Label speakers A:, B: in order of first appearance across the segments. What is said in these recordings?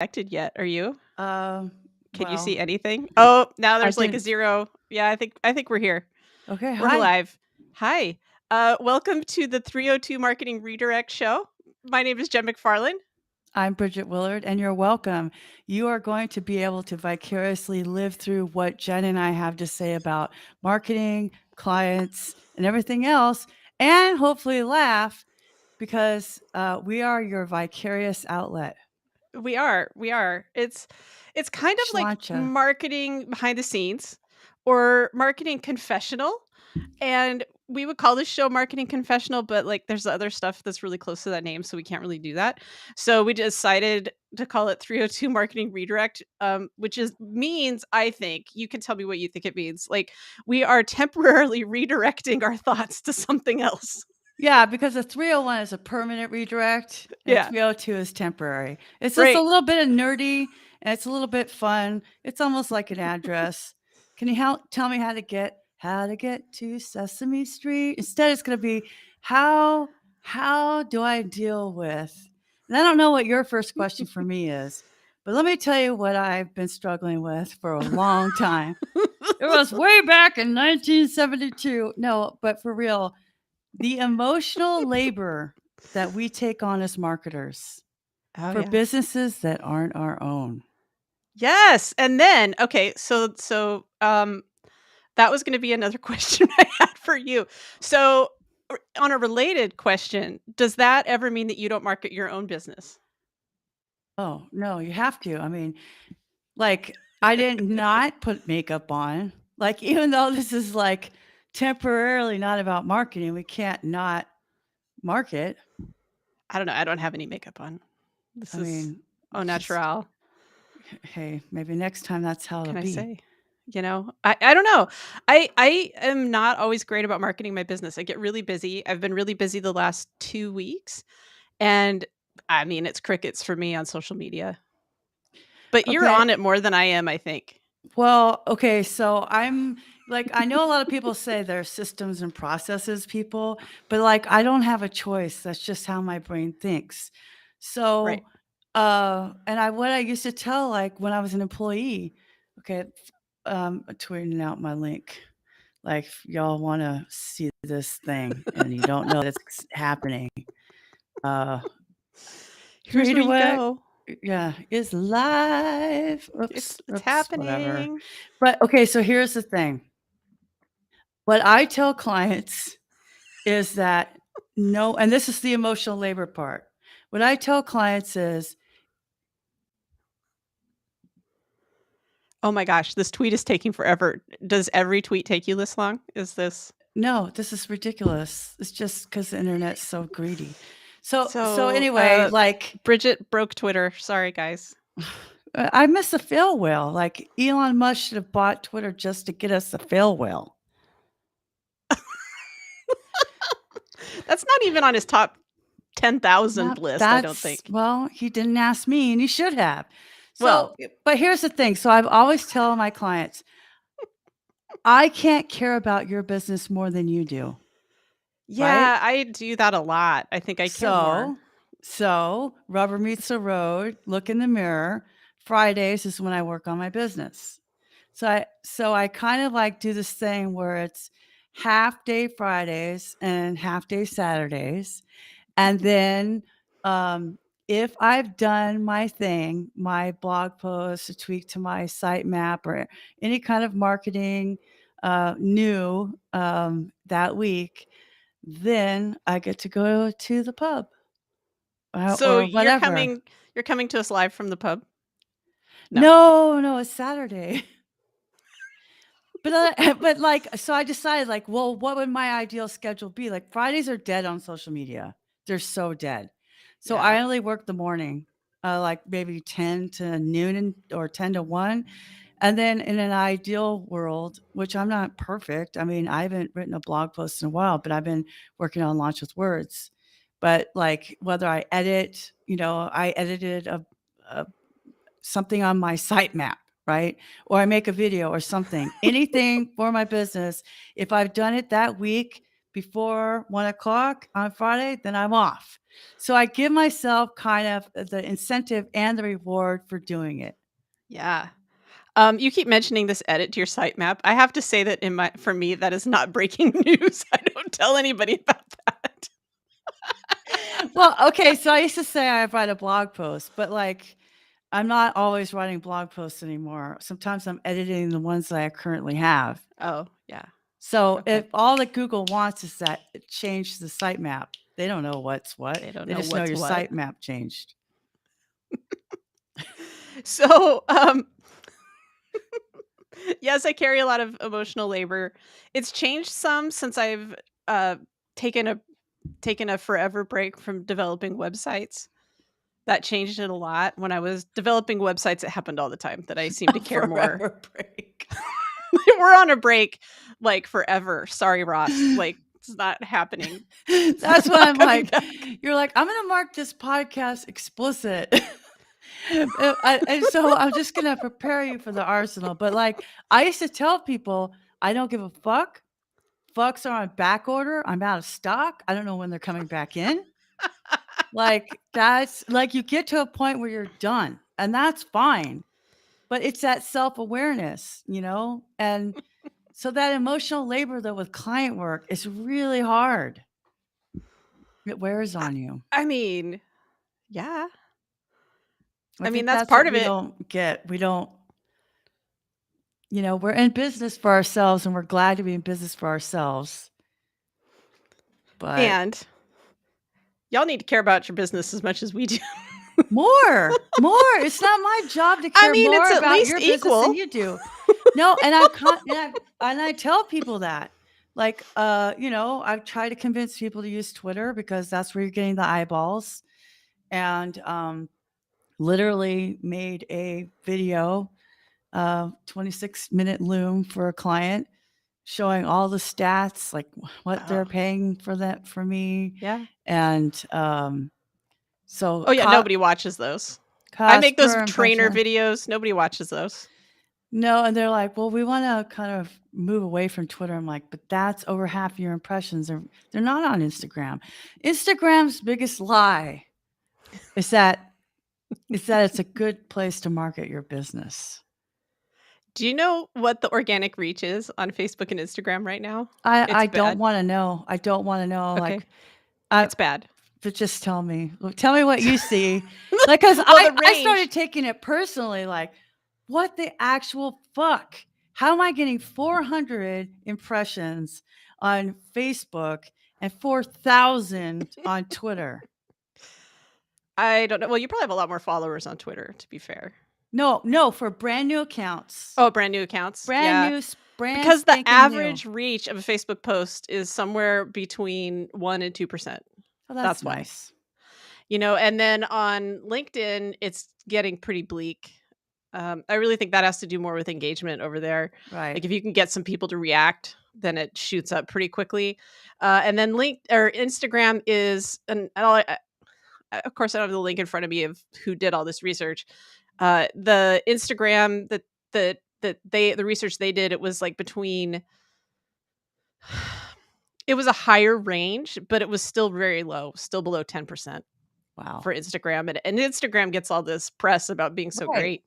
A: Connected yet, are you? Can you see
B: Well,
A: anything? Oh, now
B: I
A: there's like a
B: didn't.
A: 0. Yeah, I think we're here.
B: Okay,
A: We're
B: hi.
A: live. Hi. Welcome to the 302 Marketing Redirect Show. My name is Jen McFarland.
B: I'm Bridget Willard, and you're welcome. You are going to be able to vicariously live through what Jen and I have to say about marketing, clients, and everything else, and hopefully laugh because we are your vicarious outlet.
A: We are. It's kind of like
B: Schlancha.
A: marketing behind the scenes or marketing confessional. And we would call this show Marketing Confessional, but, like, there's other stuff that's really close to that name, so we can't really do that. So we decided to call it 302 Marketing Redirect, which is means, I think you can tell me what you think it means. Like, we are temporarily redirecting our thoughts to something else.
B: Yeah, because a 301 is a permanent redirect and a
A: Yeah,
B: 302 is temporary. It's just a
A: right.
B: little bit of nerdy and it's a little bit fun. It's almost like an address. Can you tell me how to get to Sesame Street? Instead, it's going to be how do I deal with? And I don't know what your first question for me is, but let me tell you what I've been struggling with for a long time. It was way back in 1972. No, but for real, the emotional labor that we take on as marketers
A: Oh,
B: for
A: yeah.
B: businesses that aren't our own.
A: Yes, and then okay, that was gonna be another question I had for you. So, on a related question, does that ever mean that you don't market your own business?
B: Oh, no, you have to. I mean, like, I did not put makeup on. Like, even though this is like temporarily not about marketing, we can't not market.
A: I don't know, I don't have any makeup on. This
B: I
A: is
B: mean,
A: au
B: just,
A: natural.
B: hey, maybe next time that's how
A: What
B: it'll
A: can I
B: be.
A: say? I don't know. I am not always great about marketing my business. I get really busy. I've been really busy the last 2 weeks, and, I mean, it's crickets for me on social media. But you're
B: Okay.
A: on it more than I am, I think.
B: Well, okay, so I'm like, I know a lot of people say they're systems and processes people, but like, I don't have a choice. That's just how my brain thinks.
A: Right.
B: So, and what I used to tell, like when I was an employee, okay, tweeting out my link. Like, if y'all want to see this thing and you don't know that it's happening, uh,
A: Here's where you
B: redirect,
A: go.
B: yeah, is live.
A: It's
B: Oops, whatever.
A: happening.
B: But okay, so here's the thing. What I tell clients is that no, and this is the emotional labor part. What I tell clients is,
A: Oh my gosh, this tweet is taking forever. Does every tweet take you this long? Is this
B: no, this is ridiculous. It's just because the internet's so greedy. So
A: so,
B: anyway, like
A: Bridget broke Twitter. Sorry, guys.
B: I miss the fail whale. Like Elon Musk should have bought Twitter just to get us the fail whale.
A: That's not even on his top 10,000
B: Not
A: list, I don't
B: that's
A: think.
B: well, he didn't ask me and he should have. So,
A: Well,
B: but here's the thing. So I've always tell my clients, I can't care about your business more than you do, right?
A: yeah, I do that a lot. I think I care more.
B: So so rubber meets the road, look in the mirror. Fridays is when I work on my business. So I kind of like do this thing where it's half day Fridays and half day Saturdays. And then if I've done my thing, my blog post, a tweak to my site map, or any kind of marketing new that week, then I get to go to the pub
A: So
B: or whatever.
A: you're coming to us live from the pub? No.
B: No, no, it's Saturday. But but like, so I decided, like, well, what would my ideal schedule be? Like, Fridays are dead on social media. They're so dead. So
A: Yeah.
B: I only work the morning, like maybe 10 to noon or 10 to 1. And then in an ideal world, which I'm not perfect, I mean, I haven't written a blog post in a while, but I've been working on Launch with Words. But like, whether I edit, I edited a something on my sitemap, right? Or I make a video or something, anything for my business. If I've done it that week before 1:00 on Friday, then I'm off. So I give myself kind of the incentive and the reward for doing it.
A: Yeah. You keep mentioning this edit to your sitemap. I have to say that for me, that is not breaking news. I don't tell anybody about that.
B: Well, okay, so I used to say I write a blog post, but like I'm not always writing blog posts anymore. Sometimes I'm editing the ones that I currently have.
A: Oh, yeah.
B: So
A: Okay.
B: if all that Google wants is that it changed the sitemap, they don't know what's what.
A: They don't
B: They
A: know
B: just know
A: what's
B: your
A: what.
B: sitemap changed.
A: So, yes, I carry a lot of emotional labor. It's changed some since I've taken a forever break from developing websites. That changed it a lot. When I was developing websites, it happened all the time that I seemed to care more.
B: Forever break.
A: We're on a break like forever. Sorry, Ross. Like it's not happening.
B: That's
A: We're
B: what
A: not
B: I'm
A: coming
B: like.
A: back.
B: You're like, I'm going to mark this podcast explicit. And so I'm just going to prepare you for the arsenal. But like, I used to tell people, I don't give a fuck. Fucks are on back order. I'm out of stock. I don't know when they're coming back in. Like, that's like you get to a point where you're done, and that's fine. But it's that self-awareness, and so that emotional labor, though, with client work is really hard. It wears on you.
A: I mean, yeah.
B: I
A: mean,
B: think
A: that's
B: that's
A: part
B: what
A: of
B: we
A: it.
B: don't get. We don't, we're in business for ourselves, and we're glad to be in business for ourselves. But
A: And y'all need to care about your business as much as we do.
B: more. It's not my job to
A: I
B: care
A: mean, it's
B: more
A: at
B: about
A: least
B: your business than
A: equal.
B: you do. No, and I tell people that. Like, I've tried to convince people to use Twitter because that's where you're getting the eyeballs. And literally made a video, 26-minute Loom for a client, showing all the stats, like what they're paying for me.
A: Yeah.
B: And so
A: Oh yeah, nobody watches those. I
B: cost
A: make those
B: per
A: trainer
B: impression.
A: videos. Nobody watches those.
B: No, and they're like, well, we want to kind of move away from Twitter. I'm like, but that's over half your impressions. They're not on Instagram. Instagram's biggest lie is that it's a good place to market your business.
A: Do you know what the organic reach is on Facebook and Instagram right now?
B: I
A: It's
B: don't
A: bad.
B: want to know. I don't want to know.
A: Okay.
B: Like,
A: It's bad.
B: but just tell me. Tell me what you see. Like, because
A: Well,
B: I
A: the
B: started
A: range.
B: taking it personally. Like, what the actual fuck? How am I getting 400 impressions on Facebook and 4,000 on Twitter?
A: I don't know. Well, you probably have a lot more followers on Twitter, to be fair.
B: No, for brand new accounts.
A: Oh, brand new accounts.
B: Brand
A: Yeah.
B: new,
A: Because the
B: spanking
A: average
B: new.
A: reach of a Facebook post is somewhere between 1% and 2%.
B: Oh,
A: That's why.
B: nice.
A: And then on LinkedIn, it's getting pretty bleak. I really think that has to do more with engagement over there.
B: Right.
A: Like if you can get some people to react, then it shoots up pretty quickly. And then Instagram is, of course, I don't have the link in front of me of who did all this research. The Instagram the research they did, it was like between. It was a higher range, but it was still very low, still below 10%.
B: Wow.
A: For Instagram, and Instagram gets all this press about being so
B: Right.
A: great,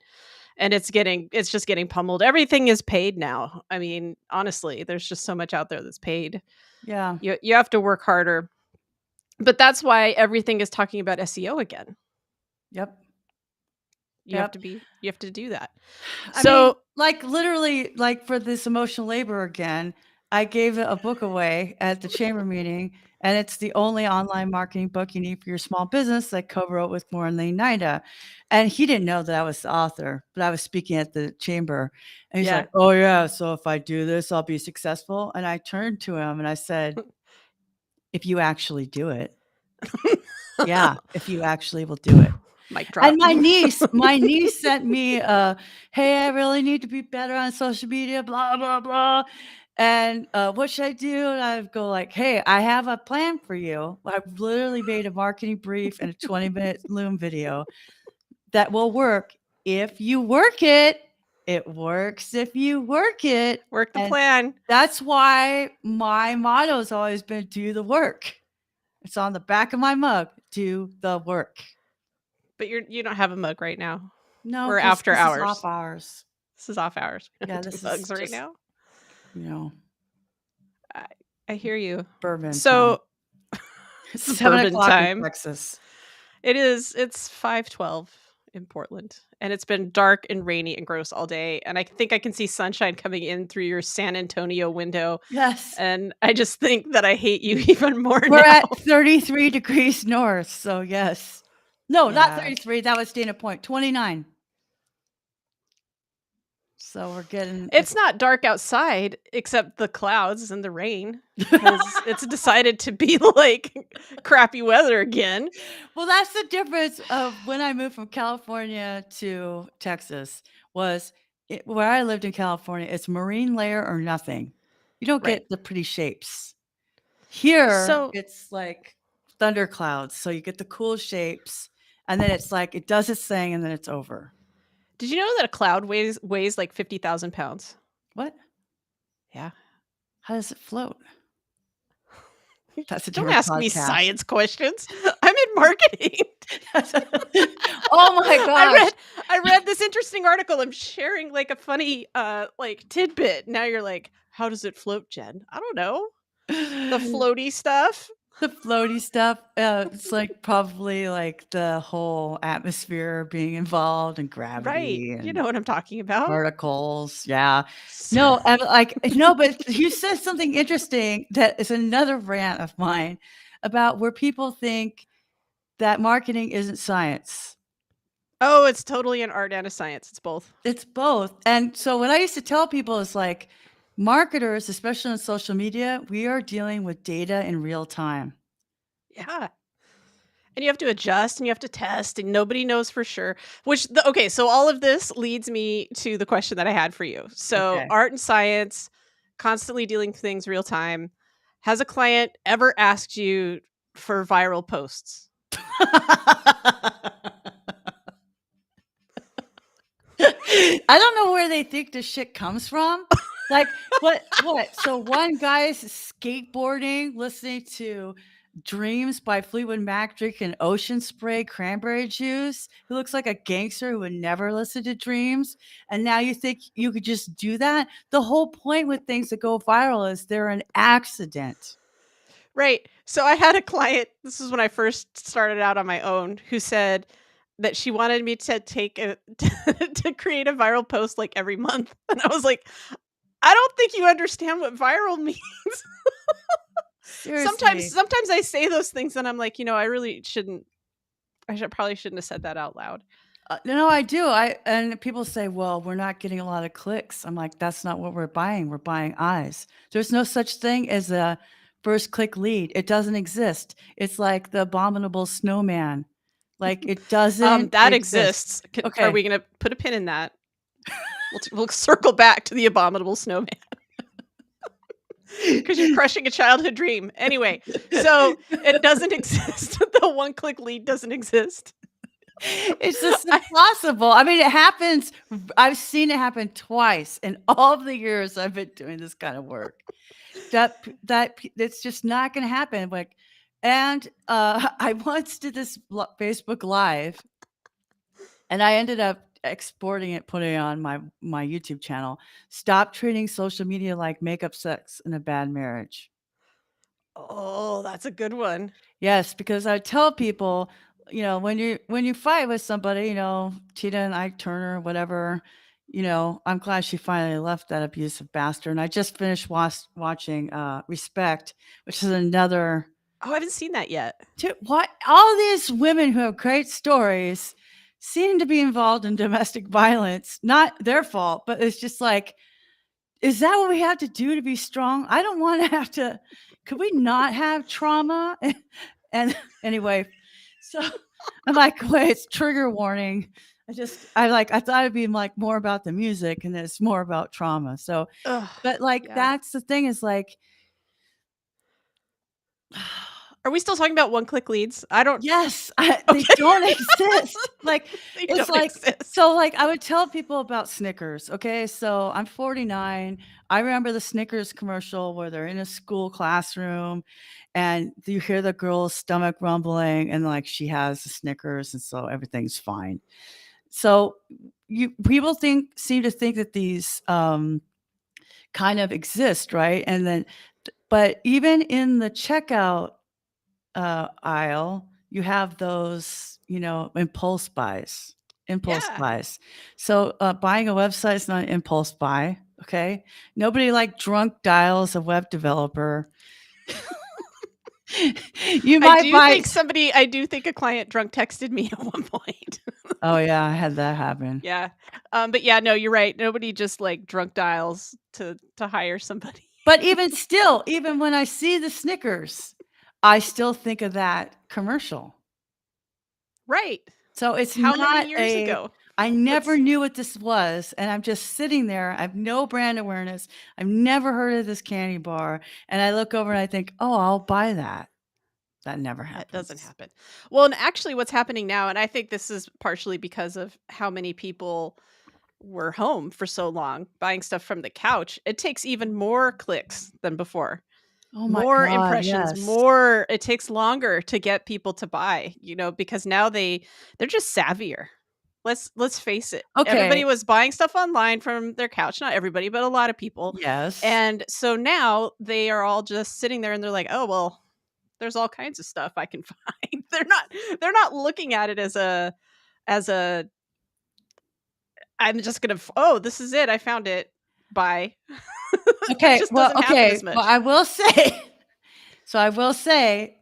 A: and it's just getting pummeled. Everything is paid now. I mean, honestly, there's just so much out there that's paid.
B: Yeah.
A: You have to work harder, but that's why everything is talking about SEO again.
B: Yep.
A: You have to do that.
B: I
A: So
B: mean, like literally, like for this emotional labor again, I gave a book away at the chamber meeting, and it's the only online marketing book you need for your small business that co-wrote with Lauren Leonida. And he didn't know that I was the author, but I was speaking at the chamber. And he's like, oh yeah, so if I do this, I'll be successful. And I turned to him and I said, if you actually do it. Yeah, if you actually will do it.
A: Mic drop.
B: And my niece sent me, hey, I really need to be better on social media, blah, blah, blah. And what should I do? And I go like, hey, I have a plan for you. I've literally made a marketing brief and a 20-minute Loom video that will work if you work it. It works if you work it.
A: Work the
B: And
A: plan.
B: that's why my motto has always been do the work. It's on the back of my mug, do the work.
A: But you don't have a mug right now.
B: No,
A: We're
B: because
A: after
B: this is off
A: hours.
B: hours.
A: This is off hours. We
B: Yeah,
A: don't do
B: this is
A: mugs right
B: just,
A: now.
B: you know,
A: I, I hear you.
B: bourbon time.
A: So
B: It's
A: it's
B: 7
A: bourbon
B: o'clock in
A: time.
B: Texas.
A: It is. It's 5:12 in Portland, and it's been dark and rainy and gross all day. And I think I can see sunshine coming in through your San Antonio window.
B: Yes.
A: And I just think that I hate you even more
B: We're
A: now.
B: at 33 degrees north, so yes. No, not
A: Yeah.
B: 33. That was Dana Point. 29. So we're getting
A: It's not dark outside except the clouds and the rain because it's decided to be like crappy weather again.
B: Well, that's the difference of when I moved from California to Texas was where I lived in California, it's marine layer or nothing. You don't
A: Right.
B: get the pretty shapes. Here,
A: So,
B: it's like thunderclouds. So you get the cool shapes, and then it's like it does its thing, and then it's over.
A: did you know that a cloud weighs like 50,000 pounds?
B: What?
A: Yeah.
B: How does it float? That's a
A: Don't
B: different
A: ask me
B: podcast.
A: science questions. I'm in marketing.
B: Oh my gosh.
A: I read this interesting article. I'm sharing like a funny like tidbit. Now you're like, how does it float, Jen? I don't know. The floaty stuff.
B: The floaty stuff, it's like probably like the whole atmosphere being involved and
A: Right.
B: gravity
A: You
B: and
A: know what I'm talking about.
B: particles. Yeah.
A: So-
B: No, and like no, but you said something interesting that is another rant of mine about where people think that marketing isn't science.
A: Oh, it's totally an art and a science. It's both.
B: It's both. And so what I used to tell people is like marketers, especially on social media, we are dealing with data in real time.
A: Yeah. And you have to adjust and you have to test and nobody knows for sure. Okay, so all of this leads me to the question that I had for you. So,
B: Okay.
A: art and science, constantly dealing with things real time. Has a client ever asked you for viral posts?
B: I don't know where they think this shit comes from. Like, what? So one guy's skateboarding, listening to Dreams by Fleetwood Mac, drinking ocean spray cranberry juice. He looks like a gangster who would never listen to Dreams. And now you think you could just do that? The whole point with things that go viral is they're an accident.
A: Right. So I had a client, this is when I first started out on my own, who said that she wanted me to to create a viral post like every month. And I was like, I don't think you understand what viral means.
B: Seriously.
A: Sometimes I say those things and I'm like, I really shouldn't probably shouldn't have said that out loud.
B: No, I do. And people say, "Well, we're not getting a lot of clicks." I'm like, "That's not what we're buying. We're buying eyes." There's no such thing as a first click lead. It doesn't exist. It's like the abominable snowman. Like it doesn't
A: That
B: exist.
A: exists. Are
B: Okay.
A: we going to put a pin in that? We'll circle back to the abominable snowman. Because you're crushing a childhood dream. Anyway, so it doesn't exist. The one-click lead doesn't exist.
B: It's just impossible. I mean, it happens. I've seen it happen twice in all of the years I've been doing this kind of work. That it's just not going to happen. Like, and I once did this Facebook Live, and I ended up exporting it, putting it on my YouTube channel. Stop treating social media like makeup, sex, and a bad marriage.
A: Oh, that's a good one.
B: Yes, because I tell people, when you fight with somebody, Tita and Ike Turner, whatever, I'm glad she finally left that abusive bastard. And I just finished watching Respect, which is another.
A: Oh, I haven't seen that yet.
B: What all these women who have great stories seem to be involved in domestic violence. Not their fault, but it's just like, is that what we have to do to be strong? I don't want to have to. Could we not have trauma? And anyway, so I'm like, wait, it's trigger warning. I thought it'd be like more about the music and it's more about trauma. So,
A: Ugh,
B: but like,
A: yeah.
B: that's the thing is like,
A: Are we still talking about one-click leads? I don't
B: Yes, they
A: okay.
B: don't exist. Like,
A: They
B: it's
A: don't
B: like
A: exist.
B: so, like, I would tell people about Snickers, okay? So, I'm 49. I remember the Snickers commercial where they're in a school classroom, and you hear the girl's stomach rumbling, and, like, she has the Snickers, and so everything's fine. So, you people seem to think that these, kind of exist, right? And then but even in the checkout aisle, you have those, impulse
A: Yeah.
B: buys. So, buying a website is not an impulse buy, okay? Nobody, like, drunk dials a web developer. You might buy
A: I do think a client drunk texted me at one point.
B: Oh, yeah, I had that happen.
A: Yeah. But yeah, no, you're right. Nobody just, like, drunk dials to hire somebody.
B: But even still, even when I see the Snickers, I still think of that commercial.
A: Right.
B: So it's
A: How many
B: not
A: years ago?
B: I never
A: Let's
B: knew what this was, and I'm just sitting there. I have no brand awareness. I've never heard of this candy bar, and I look over and I think, "Oh, I'll buy that." That never
A: That doesn't
B: happens.
A: happen. Well, and actually what's happening now, and I think this is partially because of how many people were home for so long buying stuff from the couch, it takes even more clicks than before.
B: Oh my
A: More
B: god,
A: impressions,
B: yes.
A: more it takes longer to get people to buy, because now they're just savvier. Let's face it. Everybody
B: Okay,
A: was buying stuff online from their couch, not everybody, but a lot of people.
B: yes.
A: And so now they are all just sitting there and they're like, "Oh, well, there's all kinds of stuff I can find." They're not looking at it as a I'm just going to oh, this is it. I found it. Bye. It just doesn't happen as
B: Well,
A: much.
B: I will say so I will say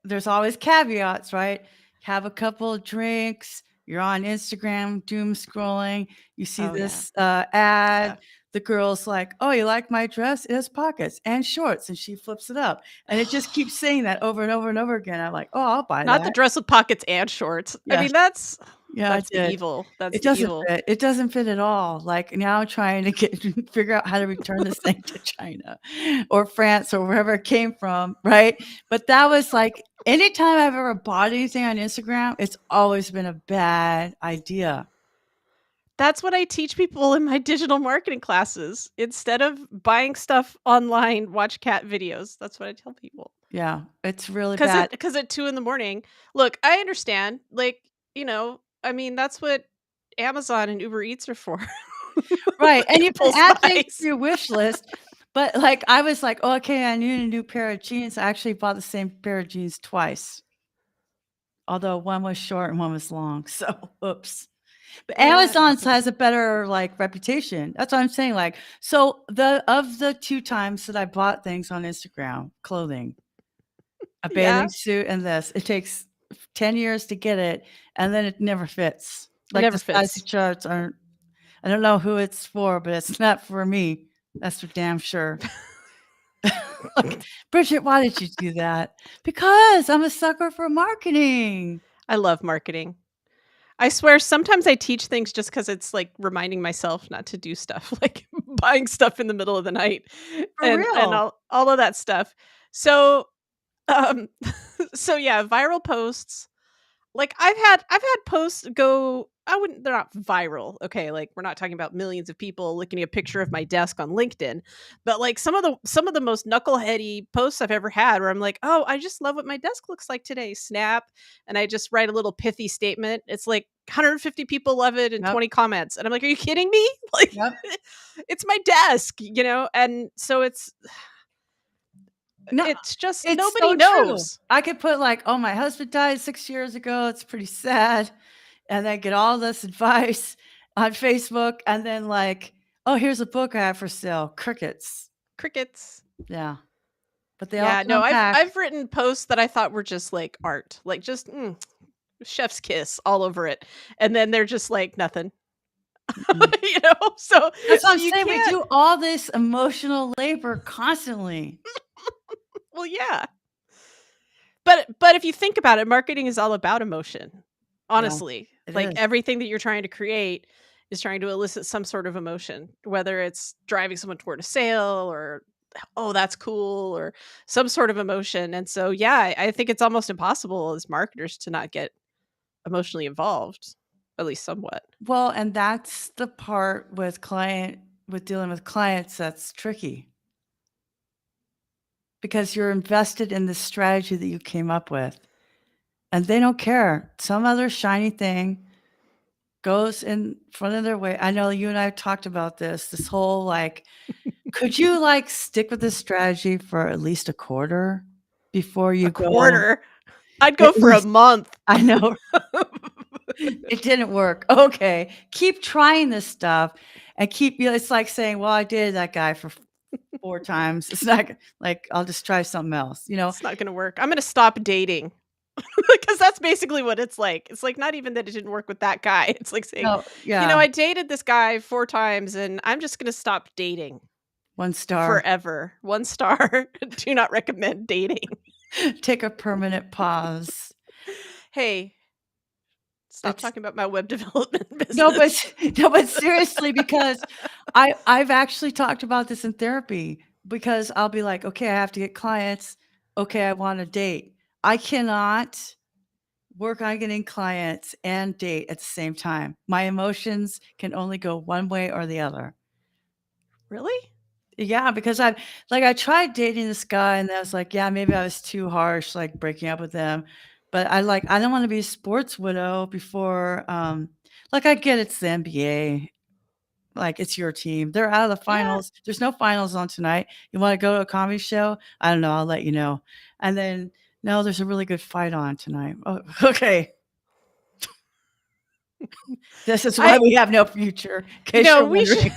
B: there's always caveats, right? Have a couple of drinks, you're on Instagram doom scrolling, you see
A: Oh yeah.
B: this ad,
A: Yeah.
B: the girl's like, "Oh, you like my dress? It has pockets and shorts," and she flips it up, and it just keeps saying that over and over and over again. I'm like, "Oh, I'll buy
A: Not the
B: that."
A: dress with pockets and shorts. I
B: Yes.
A: mean, that's
B: Yeah, I
A: that's the
B: did.
A: evil. That's
B: It
A: the
B: doesn't
A: evil.
B: fit. It doesn't fit at all. Like, now I'm trying to get figure out how to return this thing to China or France or wherever it came from, right? But that was like anytime I've ever bought anything on Instagram, it's always been a bad idea.
A: That's what I teach people in my digital marketing classes. Instead of buying stuff online, watch cat videos. That's what I tell people.
B: Yeah, it's really
A: Cause
B: bad.
A: it because at 2 in the morning, look, I understand, like, I mean, that's what Amazon and Uber Eats are for.
B: Right, and you can
A: Impulse
B: add things to
A: buys.
B: your wish list, but, like, I was like, "Oh, okay, I need a new pair of jeans." I actually bought the same pair of jeans twice, although one was short and one was long, so oops. But
A: Yeah, it
B: Amazon's
A: happens.
B: has a better, like, reputation. That's what I'm saying, like, so the 2 times that I bought things on Instagram, clothing, a
A: Yeah,
B: bathing suit and this, it takes 10 years to get it, and then it never fits.
A: it
B: Like,
A: never
B: the size
A: fits.
B: charts aren't I don't know who it's for, but it's not for me. That's for damn sure. Like, "Bridget, why did you do that?" "Because I'm a sucker for marketing."
A: I love marketing. I swear sometimes I teach things just because it's, like, reminding myself not to do stuff, like buying stuff in the middle of the night
B: For
A: and
B: real.
A: all of that stuff. So, um, so yeah, viral posts. Like, I've had posts go I wouldn't they're not viral, okay, like, we're not talking about millions of people looking at a picture of my desk on LinkedIn, but, like, some of the most knuckleheady posts I've ever had where I'm like, "Oh, I just love what my desk looks like today, snap," and I just write a little pithy statement. It's like 150 people love it and
B: Yep,
A: 20 comments, and I'm like, "Are you kidding me?" Like,
B: yep.
A: it's my desk, and so
B: No,
A: it's just
B: it's
A: nobody
B: so true.
A: knows.
B: I could put like, "Oh, my husband died 6 years ago, it's pretty sad," and then get all this advice on Facebook, and then like, "Oh, here's a book I have for sale." Crickets.
A: Crickets.
B: Yeah, but they all
A: Yeah, no,
B: come
A: I've
B: back.
A: I've written posts that I thought were just like art, like just chef's kiss all over it, and then they're just like nothing,
B: Mm.
A: you know. So
B: That's what
A: so
B: I'm
A: you
B: saying, we
A: can't.
B: do all this emotional labor constantly.
A: Well, yeah, but if you think about it, marketing is all about emotion.
B: Yeah,
A: Honestly,
B: it
A: like
B: is.
A: everything that you're trying to create is trying to elicit some sort of emotion, whether it's driving someone toward a sale or oh, that's cool, or some sort of emotion. And so, yeah, I think it's almost impossible as marketers to not get emotionally involved, at least somewhat.
B: Well, and that's the part with dealing with clients that's tricky because you're invested in the strategy that you came up with, and they don't care. Some other shiny thing goes in front of their way. I know you and I have talked about this whole, like, could you, like, stick with this strategy for at least a quarter before
A: A
B: you go
A: quarter? I'd
B: at
A: go for a
B: least
A: month.
B: I know. It didn't work. Okay. Keep trying this stuff and it's like saying, "Well, I dated that guy for 4 times. It's not like, I'll just try something else," you know?
A: It's not gonna work. I'm gonna stop dating. Because that's basically what it's like. It's like not even that it didn't work with that guy. It's like saying,
B: No, yeah,
A: I dated this guy 4 times and I'm just gonna stop dating
B: 1 star.
A: forever. 1 star. Do not recommend dating.
B: Take a permanent pause.
A: Hey, stop
B: It's
A: talking about my web development
B: no, but
A: business.
B: no, but seriously, because I've actually talked about this in therapy because I'll be like, "Okay, I have to get clients. Okay, I want a date." I cannot work on getting clients and date at the same time. My emotions can only go one way or the other.
A: Really?
B: Yeah, because I tried dating this guy and I was like, yeah, maybe I was too harsh, like breaking up with him. But I don't want to be a sports widow before like I get it's the NBA, like it's your team. They're out of the
A: Yeah.
B: finals. There's no finals on tonight. You want to go to a comedy show? I don't know, I'll let you know. And then no, there's a really good fight on tonight. Oh, okay. This is why
A: I
B: we have no future, in
A: you
B: case
A: know,
B: you're
A: we should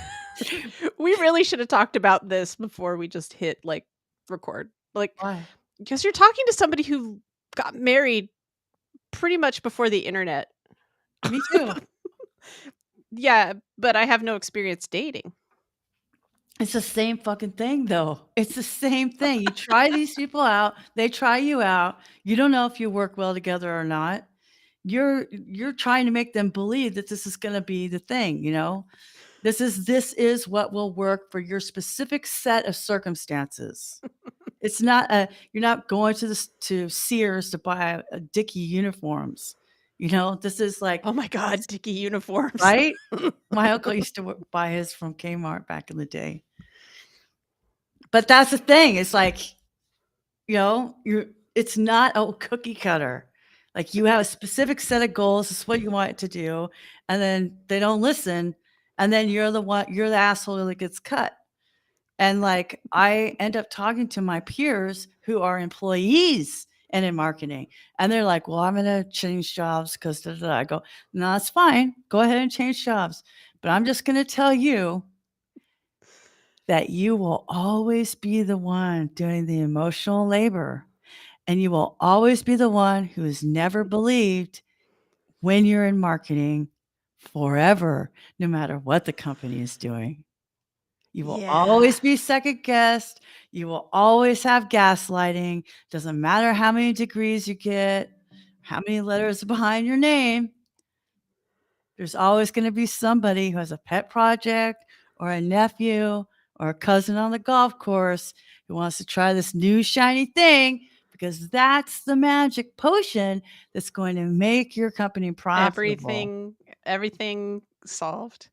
B: wondering.
A: we really should have talked about this before we just hit, like, record. Like,
B: Why?
A: because you're talking to somebody who got married pretty much before the internet.
B: Me too.
A: Yeah, but I have no experience dating.
B: It's the same fucking thing, though. It's the same thing. You try these people out, they try you out. You don't know if you work well together or not. You're trying to make them believe that this is gonna be the thing, you know? This is what will work for your specific set of circumstances. It's not a you're not going to Sears to buy a Dickie uniforms, you know? This is like
A: Oh my
B: this
A: god, Dickie uniforms.
B: right? My uncle used to buy his from Kmart back in the day. But that's the thing, it's like, you know, it's not a cookie cutter. Like, you have a specific set of goals, it's what you want it to do, and then they don't listen, and then you're the asshole that gets cut. And, like, I end up talking to my peers who are employees and in marketing, and they're like, "Well, I'm gonna change jobs 'cause da, da, da." I go, "No, that's fine. Go ahead and change jobs, but I'm just gonna tell you that you will always be the one doing the emotional labor, and you will always be the one who is never believed when you're in marketing forever, no matter what the company is doing. You will
A: Yeah.
B: always be second guessed. You will always have gaslighting. Doesn't matter how many degrees you get, how many letters behind your name. There's always gonna be somebody who has a pet project or a nephew or a cousin on the golf course who wants to try this new shiny thing because that's the magic potion that's going to make your company profitable.
A: Everything solved.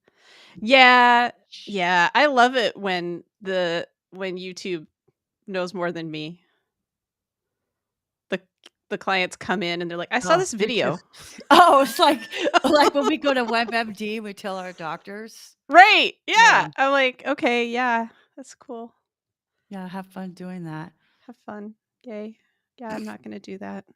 A: Yeah. Yeah, I love it when YouTube knows more than me. The the clients come in and they're like, "I saw
B: Oh,
A: this
B: me too.
A: video."
B: Oh, it's like when we go to WebMD, we tell our doctors.
A: Right,
B: Yeah.
A: yeah. I'm like, "Okay, yeah, that's cool.
B: Yeah, have fun doing that.
A: Have fun. Yay." Yeah, I'm not gonna do that.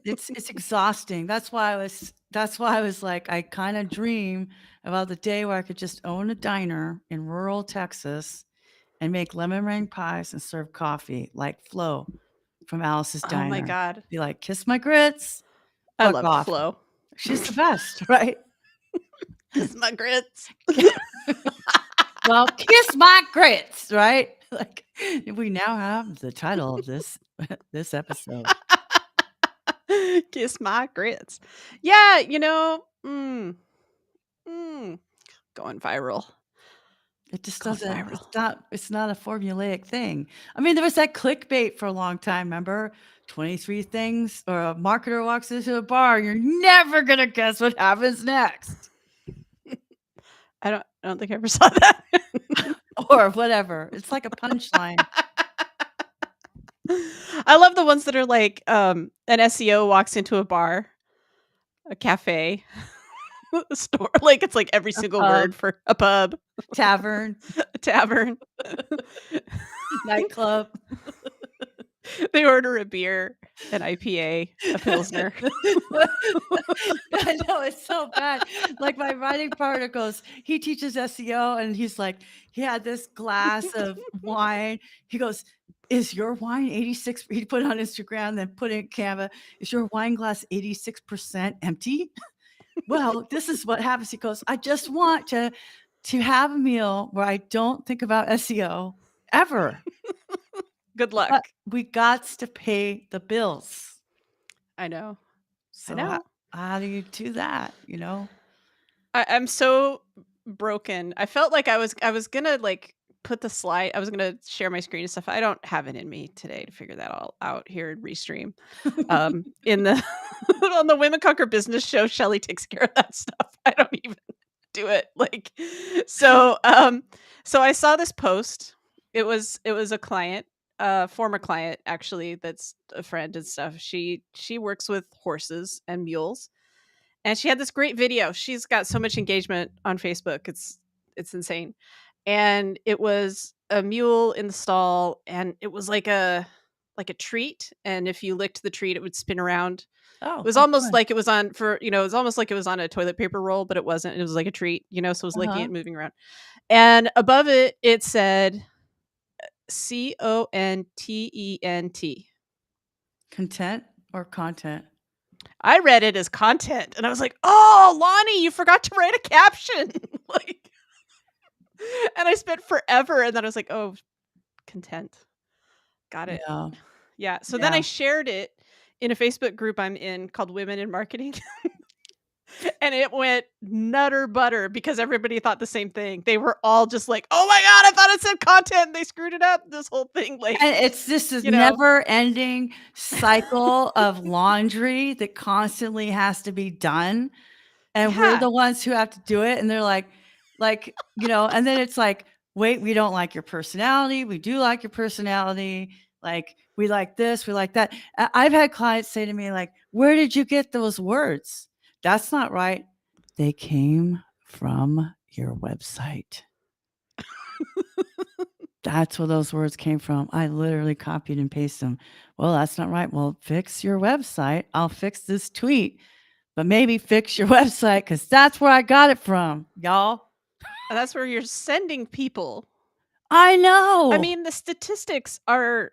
B: It's exhausting. That's why I was like, I kinda dream about the day where I could just own a diner in rural Texas and make lemon meringue pies and serve coffee like Flo from Alice's
A: Oh my
B: Diner.
A: god.
B: Be like, "Kiss my grits,
A: I
B: fuck
A: loved
B: off."
A: Flo.
B: She's the best, right?
A: Kiss my grits.
B: Well, kiss my grits, right? Like, we now have the title of this this episode.
A: Kiss my grits. Yeah, mm, going viral.
B: It just
A: Gone
B: doesn't
A: viral.
B: it's not a formulaic thing. I mean, there was that clickbait for a long time, remember? 23 things or a marketer walks into a bar, you're never gonna guess what happens next.
A: I don't think I ever saw that.
B: Or whatever. It's like a punchline.
A: I love the ones that are like, an SEO walks into a bar, a cafe, a store, like, it's like every
B: A
A: single
B: pub,
A: word for a pub,
B: tavern,
A: a tavern.
B: nightclub.
A: They order a beer, an IPA, a pilsner.
B: I know, it's so bad. Like, my writing partner goes he teaches SEO, and he's like, he had this glass of wine. He goes, "Is your wine 86" he put it on Instagram, then put it in Canva, "Is your wine glass 86% empty?" Well, this is what happens. He goes, "I just want to have a meal where I don't think about SEO ever,
A: Good
B: but
A: luck.
B: we gots to pay the bills."
A: I know. I
B: So
A: know.
B: how do you do that, you know?
A: I'm so broken. I felt like I was gonna like put the slide. I was gonna share my screen and stuff. I don't have it in me today to figure that all out here in Restream. In the on the Women Conquer Business show, Shelly takes care of that stuff. I don't even do it. Like, so so I saw this post. It was a client, former client actually, that's a friend and stuff. She works with horses and mules, and she had this great video. She's got so much engagement on Facebook. It's insane. And it was a mule in the stall, and it was like a treat, and if you licked the treat it would spin around. It
B: Oh,
A: was
B: how
A: almost
B: fun.
A: like it was on for, it was almost like it was on a toilet paper roll, but it wasn't. It was like a treat, so it was licking
B: Uh-huh.
A: it, moving around. And above it it said CONTENT.
B: Content or content?
A: I read it as content, and I was like, "Oh, Lonnie, you forgot to write a caption." Like, and I spent forever, and then I was like, "Oh, content. Got it."
B: Yeah,
A: Yeah, so then
B: yeah.
A: I shared it in a Facebook group I'm in called Women in Marketing, and it went nutter butter because everybody thought the same thing. They were all just like, "Oh my god, I thought it said content, and they screwed it up." This whole thing, like,
B: And it's just this
A: you know
B: never-ending cycle of laundry that constantly has to be done, and we're
A: Yeah.
B: the ones who have to do it, and they're and then it's like, "Wait, we don't like your personality, we do like your personality, like, we like this, we like that." I've had clients say to me like, "Where did you get those words?" "That's not right." "They came from your website." "That's where those words came from. I literally copied and pasted them." "Well, that's not right." "Well, fix your website. I'll fix this tweet, but maybe fix your website because that's where I got it from, y'all."
A: And that's where you're sending people.
B: I
A: I
B: know.
A: mean, the statistics are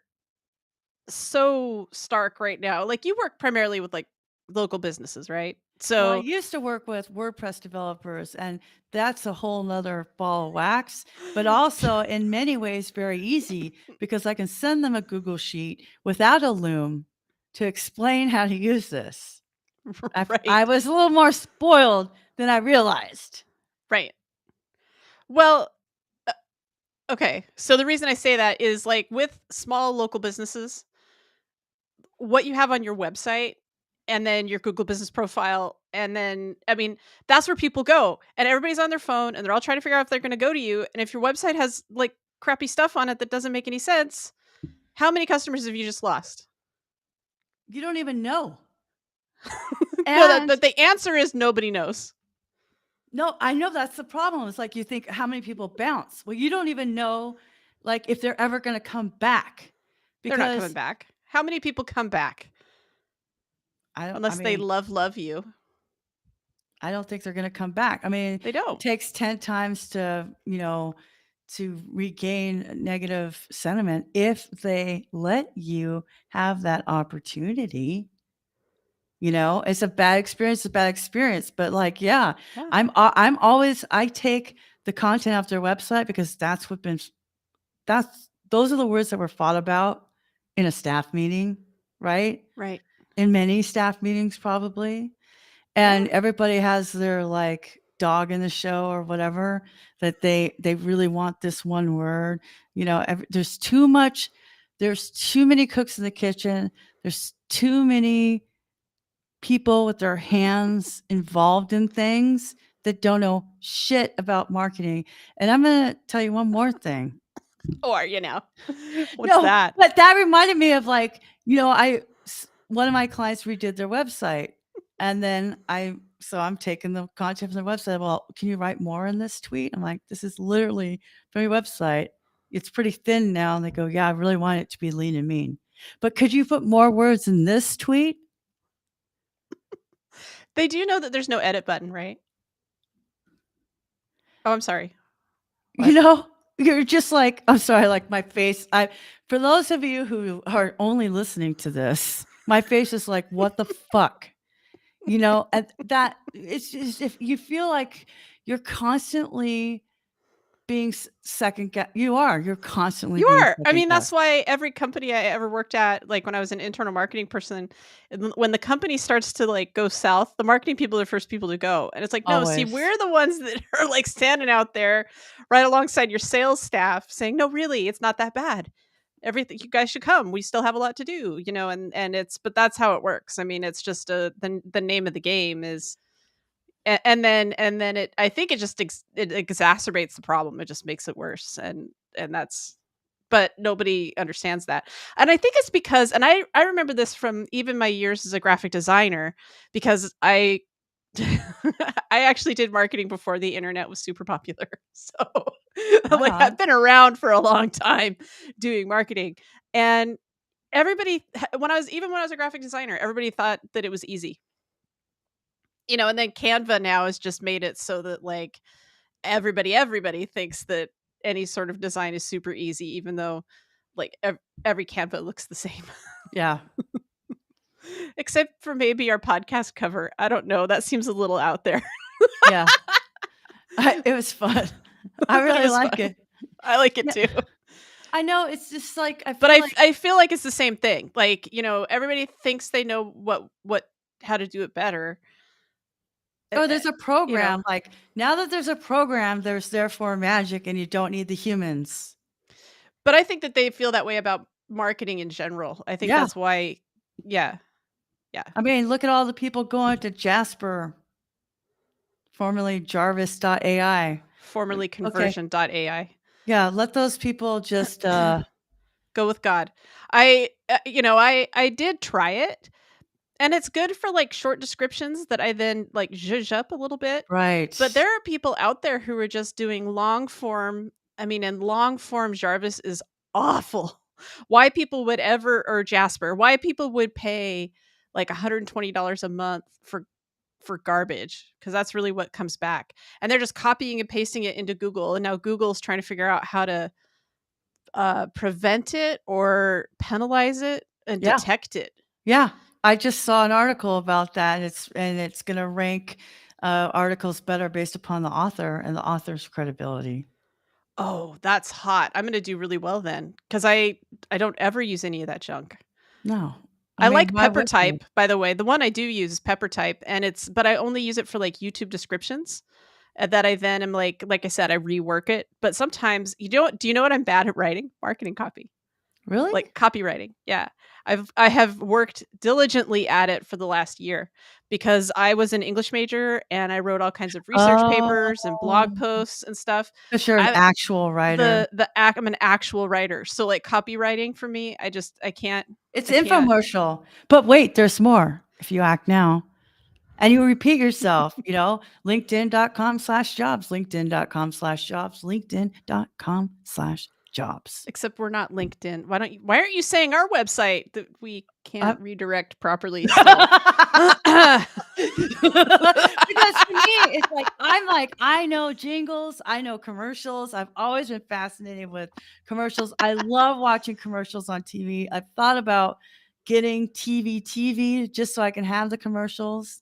A: so stark right now. Like, you work primarily with, like, local businesses, right?
B: Well, I
A: So
B: used to work with WordPress developers, and that's a whole nother ball of wax, but also in many ways very easy because I can send them a Google Sheet without a Loom to explain how to use this. I
A: Right,
B: was a little more spoiled than I realized.
A: right. Well, uh, okay, so the reason I say that is, like, with small local businesses, what you have on your website and then your Google Business profile, and then, I mean, that's where people go, and everybody's on their phone, and they're all trying to figure out if they're gonna go to you, and if your website has, like, crappy stuff on it that doesn't make any sense, how many customers have you just lost?
B: You don't even know.
A: No, that
B: And
A: but the answer is nobody knows.
B: no, I know that's the problem. It's like you think how many people bounce. Well, you don't even know like if they're ever going to come back
A: They're not coming
B: because
A: back. How many people come back
B: I
A: unless they
B: mean,
A: love you?
B: I don't think they're going to come back. I mean,
A: They
B: it
A: don't.
B: takes 10 times to regain negative sentiment if they let you have that opportunity. It's a bad experience, a bad experience, but, like, yeah,
A: Yeah.
B: I'm always I take the content off their website because that's those are the words that were fought about in a staff meeting, right?
A: Right.
B: In many staff meetings probably,
A: Yeah.
B: and everybody has their, like, dog in the show or whatever, that they really want this one word. You know, there's too many cooks in the kitchen. There's too many people with their hands involved in things that don't know shit about marketing. And I'm going to tell you one more thing.
A: Or, you know, what's
B: No,
A: that?
B: but that reminded me of, like, you know, one of my clients redid their website, and then so I'm taking the content from their website. Well, can you write more in this tweet? I'm like, this is literally from your website. It's pretty thin now. And they go, yeah, I really want it to be lean and mean. But could you put more words in this tweet?
A: They do know that there's no edit button, right? Oh, I'm sorry.
B: You
A: What?
B: know, you're just like, I'm sorry, like my face. For those of you who are only listening to this, my face is like, what the fuck? You know, and that it's just, if you feel like you're constantly being second guessed, you're constantly
A: You
B: being
A: are. I
B: second
A: mean, that's
B: guessed.
A: why every company I ever worked at, like when I was an internal marketing person, when the company starts to like go south, the marketing people are the first people to go. And it's like, no, see,
B: Always.
A: we're the ones that are like standing out there right alongside your sales staff saying, no, really, it's not that bad. Everything, you guys should come. We still have a lot to do, you know, and but that's how it works. I mean, it's just the name of the game is, and then it, I think it just it exacerbates the problem. It just makes it worse. And that's, but nobody understands that. And I think it's because, and I remember this from even my years as a graphic designer, because I I actually did marketing before the internet was super popular. So
B: Right
A: like I've
B: on.
A: been around for a long time doing marketing. And everybody, when I was a graphic designer, everybody thought that it was easy. You know, and then Canva now has just made it so that like everybody thinks that any sort of design is super easy, even though like every Canva looks the same.
B: Yeah.
A: Except for maybe our podcast cover. I don't know. That seems a little out there.
B: Yeah. It was fun. I
A: But it
B: really
A: was
B: like
A: fun.
B: it.
A: I like it
B: Yeah.
A: too.
B: I know. It's just like, I
A: But
B: feel like,
A: I feel like it's the same thing. Like, you know, everybody thinks they know what how to do it better.
B: oh, there's a
A: You know,
B: program. Like, now that there's a program, there's therefore magic, and you don't need the humans.
A: but I think that they feel that way about marketing in general. I think
B: Yeah.
A: that's why, yeah, yeah.
B: I mean, look at all the people going to Jasper, formerly Jarvis.ai.
A: Formerly
B: Okay.
A: conversion.ai.
B: Yeah, let those people just,
A: Go with God. You know, I did try it, and it's good for like short descriptions that I then like zhuzh up a little bit. But
B: right.
A: there are people out there who are just doing long form. I mean, and long form Jarvis is awful. Why people would ever, or Jasper, why people would pay like $120 a month for garbage, because that's really what comes back. And they're just copying and pasting it into Google, and now Google's trying to figure out how to prevent it or penalize it and
B: Yeah.
A: detect it.
B: Yeah. I just saw an article about that. It's gonna rank, articles better based upon the author and the author's credibility.
A: Oh, that's hot. I'm gonna do really well then, because I don't ever use any of that junk.
B: No. I
A: I
B: mean,
A: like
B: why would you?
A: PepperType, by the way. The one I do use is PepperType, and but I only use it for like YouTube descriptions. That I then am like I said, I rework it. But sometimes do you know what I'm bad at writing? Marketing copy.
B: Really?
A: Like copywriting. Yeah. I have worked diligently at it for the last year, because I was an English major and I wrote all kinds of research papers and blog
B: Oh,
A: posts and stuff.
B: 'cause you're an
A: I
B: actual writer.
A: I'm an actual writer. So like copywriting for me, I can't.
B: It's
A: I can't.
B: infomercial. But wait, there's more if you act now. And you repeat yourself, you know, linkedin.com/jobs, linkedin.com/jobs, linkedin.com/jobs.
A: Except we're not LinkedIn. Why aren't you saying our website that we
B: Uh,
A: can't redirect properly still?
B: Because to me, it's like, I know jingles, I know commercials. I've always been fascinated with commercials. I love watching commercials on TV. I've thought about getting TV just so I can have the commercials.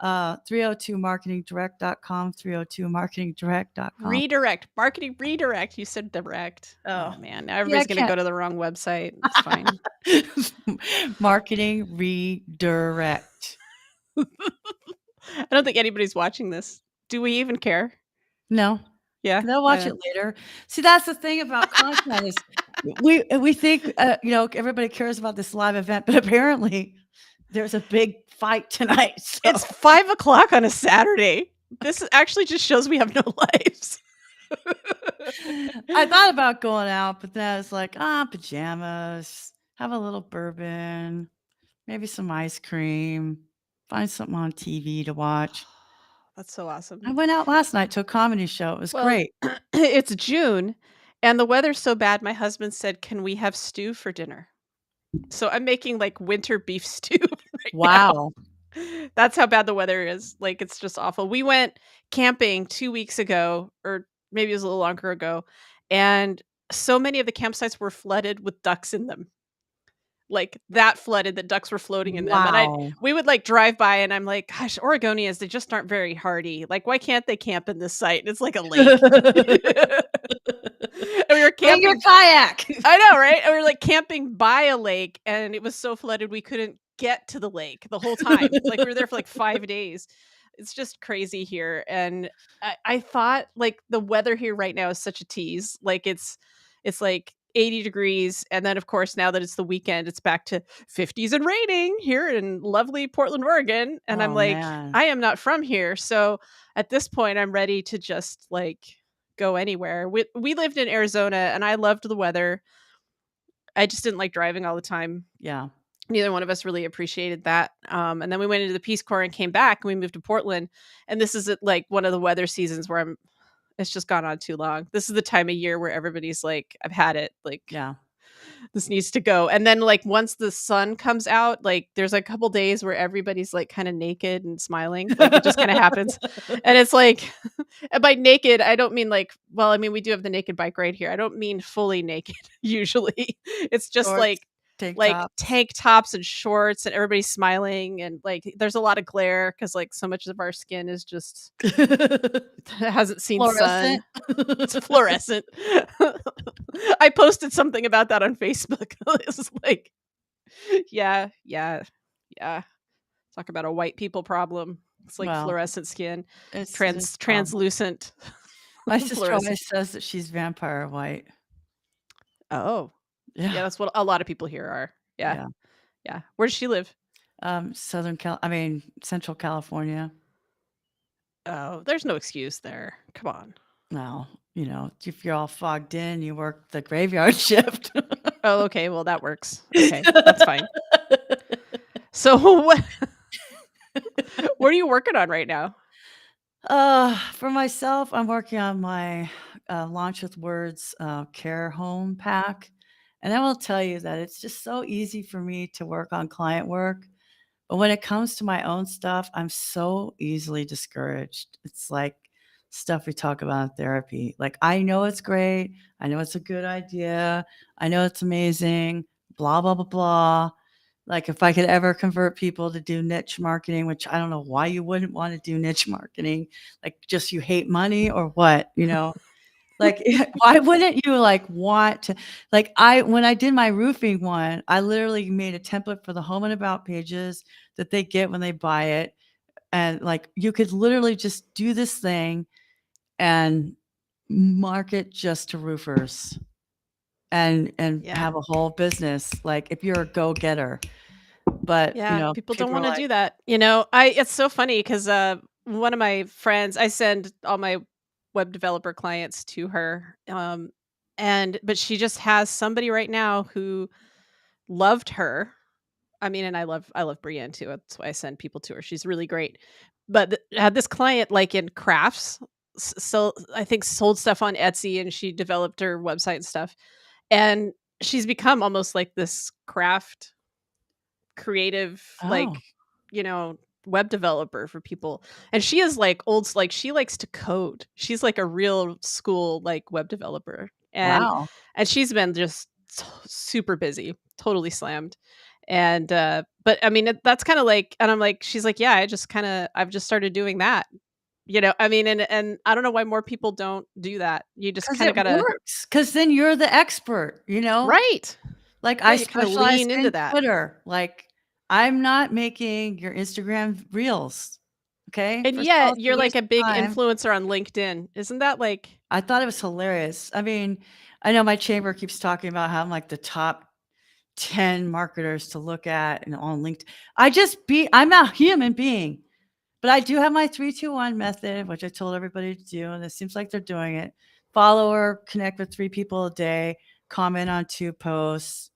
B: 302marketingdirect.com, 302marketingdirect.com.
A: Redirect. Marketing redirect. You said direct.
B: Oh,
A: Oh man. Now
B: yeah, I
A: everybody's gonna
B: can't.
A: go to the wrong website. It's fine.
B: Marketing redirect.
A: I don't think anybody's watching this. Do we even care?
B: No.
A: Yeah.
B: They'll watch it later. See, that's the thing about content is we think, everybody cares about this live event, but apparently there's a big fight tonight,
A: It's
B: so
A: 5 o'clock on a Saturday. This actually just shows we have no lives.
B: I thought about going out, but then I was like, pajamas, have a little bourbon, maybe some ice cream, find something on TV to watch.
A: That's so awesome.
B: I went out last night to a comedy show. It was
A: Well,
B: great.
A: it's June and the weather's so bad, my husband said, "Can we have stew for dinner?" So I'm making, like, winter beef stew right now.
B: Wow.
A: That's how bad the weather is, like, it's just awful. We went camping 2 weeks ago, or maybe it was a little longer ago, and so many of the campsites were flooded with ducks in them. Like, that flooded that ducks were floating in them, and
B: Wow.
A: we would, like, drive by, and I'm like, "Gosh, Oregonians, they just aren't very hardy. Like, why can't they camp in this site?" And it's like a lake. And we were
B: Bring your
A: camping.
B: kayak.
A: I know, right? And we were, like, camping by a lake, and it was so flooded we couldn't get to the lake the whole time. Like, we were there for, like, 5 days. It's just crazy here, and I thought, like, the weather here right now is such a tease. Like, it's, like, 80 degrees, and then, of course, now that it's the weekend, it's back to 50s and raining here in lovely Portland, Oregon, and I'm
B: Oh,
A: like,
B: man.
A: I am not from here, so at this point, I'm ready to just, like, go anywhere. We lived in Arizona, and I loved the weather. I just didn't like driving all the time.
B: Yeah.
A: Neither one of us really appreciated that. And then we went into the Peace Corps and came back, and we moved to Portland. And this is like one of the weather seasons where it's just gone on too long. This is the time of year where everybody's like, I've had it. Like,
B: Yeah.
A: this needs to go. And then, like, once the sun comes out, like, there's a couple days where everybody's like kind of naked and smiling. Like, it just kind of happens. And it's like, and by naked, I don't mean like, well, I mean, we do have the naked bike right here. I don't mean fully naked usually. It's just
B: Shorts, tank
A: like
B: tops.
A: tank tops and shorts, and everybody's smiling, and like there's a lot of glare because like so much of our skin is just hasn't seen sun.
B: Fluorescent.
A: It's fluorescent. I posted something about that on Facebook. It's like, yeah, yeah, yeah. Talk about a white people problem. It's like
B: Well,
A: fluorescent skin,
B: it is a problem.
A: translucent
B: My sister
A: fluorescent.
B: always says that she's vampire white.
A: Oh, yeah,
B: Yeah.
A: that's what a lot of people here are. Yeah,
B: Yeah.
A: yeah. Where does she live?
B: Central California.
A: Oh, there's no excuse there. Come on.
B: Well, if you're all fogged in, you work the graveyard shift.
A: Oh, okay. Well, that works. Okay, that's fine. So, what are you working on right now?
B: For myself, I'm working on my Launch with Words care home pack. And I will tell you that it's just so easy for me to work on client work. But when it comes to my own stuff, I'm so easily discouraged. It's like stuff we talk about in therapy. Like, I know it's great. I know it's a good idea. I know it's amazing, blah, blah, blah, blah. Like, if I could ever convert people to do niche marketing, which I don't know why you wouldn't want to do niche marketing, like just you hate money or what, like, why wouldn't you like want to, like, when I did my roofing one, I literally made a template for the home and about pages that they get when they buy it. And like, you could literally just do this thing and market just to roofers and
A: Yeah.
B: have a whole business. Like, if you're a go-getter, but
A: Yeah, people don't
B: people are
A: wanna
B: like,
A: do that. It's so funny because one of my friends, I send all my web developer clients to her, but she just has somebody right now who loved her. I mean, and I love Brienne too, that's why I send people to her, she's really great. But had this client, like, in crafts, so I think sold stuff on Etsy, and she developed her website and stuff, and she's become almost like this craft creative, like,
B: oh,
A: you know, web developer for people. And she is like like she likes to code. She's like a real school like web developer.
B: wow.
A: And she's been just super busy, totally slammed. And but I mean that's kind of like, and I'm like, she's like, yeah, I've just started doing that. I mean, and I don't know why more people don't do that. You just
B: 'Cause
A: kind
B: it
A: of gotta,
B: works. Because then you're the expert,
A: right.
B: Like,
A: Yeah,
B: I
A: you kind of
B: specialize
A: lean into
B: in
A: that.
B: Twitter. Like, I'm not making your Instagram reels. Okay?
A: And
B: First of all,
A: yet
B: it's a
A: you're like
B: waste
A: a
B: of
A: big
B: time.
A: influencer on LinkedIn. Isn't that like
B: I thought it was hilarious. I mean, I know my chamber keeps talking about how I'm like the top 10 marketers to look at and on LinkedIn. I'm a human being, but I do have my 3-2-1 method, which I told everybody to do, and it seems like they're doing it. Follow or connect with 3 people a day, comment on 2 posts,